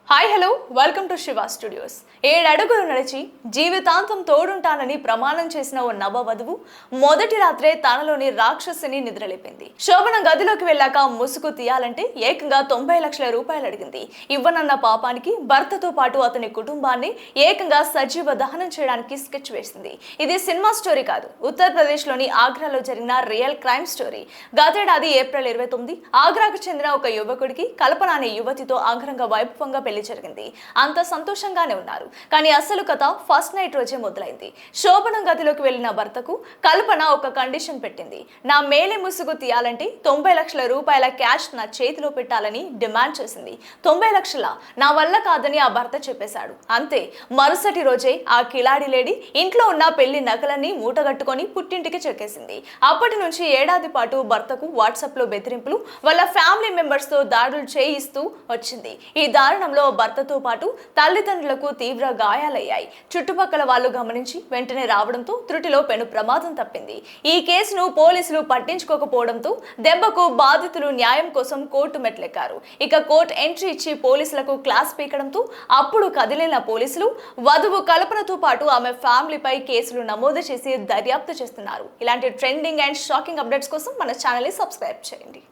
Hi hello welcome to Shiva studios. 7 అడుగులు నడిచి జీవితాంతం తోడుంటానని ప్రమాణం చేసిన ఓ నవవధువు మొదటి రాత్రే తనలోని రాక్షసిని నిద్రలేపింది. శోభన గదిలోకి వెళ్ళాక ముసుగు తీయాలంటే ఏకంగా 90 లక్షల రూపాయలు అడిగింది. ఇవ్వనన్న పాపానికి భర్తతో పాటు అతని కుటుంబాన్ని ఏకంగా సజీవ దహనం చేయడానికి స్కెచ్ వేసింది. ఇది సినిమా స్టోరీ కాదు, ఉత్తరప్రదేశ్ లోని ఆగ్రాలో జరిగిన రియల్ క్రైమ్ స్టోరీ. గతేడాది ఏప్రిల్ 29 ఆగ్రాకు చెందిన ఒక యువకుడికి కల్పన అనే యువతితో అంగరంగ వైభవంగా జరిగింది. అంత సంతోషంగానే ఉన్నారు. కానీ అసలు కథ ఫస్ట్ నైట్ రోజే మొదలైంది. శోభనం గదిలోకి వెళ్లిన భర్తకు కల్పన ఒక కండిషన్ పెట్టింది. నా మేలి ముసుగు తీయాలంటే 90 లక్షల రూపాయల క్యాష్ నా చేతిలో పెట్టాలని డిమాండ్ చేసింది. 90 లక్షల నా వల్ల కాదని ఆ భర్త చెప్పేశాడు. అంతే, మరుసటి రోజే ఆ కిలాడి లేడీ ఇంట్లో ఉన్న పెళ్లి నగలన్నీ మూటగట్టుకొని పుట్టింటికి చెక్కేసింది. అప్పటి నుంచి ఏడాది పాటు భర్తకు వాట్సాప్ లో బెదిరింపులు, వాళ్ళ ఫ్యామిలీ మెంబర్స్ తో దాడులు చేయిస్తూ వచ్చింది. ఈ దారుణంలో భర్తతో పాటు తల్లిదండ్రులకు తీవ్ర గాయాలయ్యాయి. చుట్టుపక్కల వాళ్ళు గమనించి వెంటనే రావడంతో త్రుటిలో పెను ప్రమాదం తప్పింది. ఈ కేసును పోలీసులు పట్టించుకోకపోవడంతో దెబ్బకు బాధితులు న్యాయం కోసం కోర్టు మెట్లెక్కారు. ఇక కోర్టు ఎంట్రీ ఇచ్చి పోలీసులకు క్లాస్ పీకడంతో అప్పుడు కదిలిన పోలీసులు వధువు కల్పనతో పాటు ఆమె ఫ్యామిలీపై కేసులు నమోదు చేసి దర్యాప్తు చేస్తున్నారు. ఇలాంటి ట్రెండింగ్ అండ్ షాకింగ్ అప్డేట్స్ కోసం మన ఛానల్ ని సబ్స్క్రైబ్ చేయండి.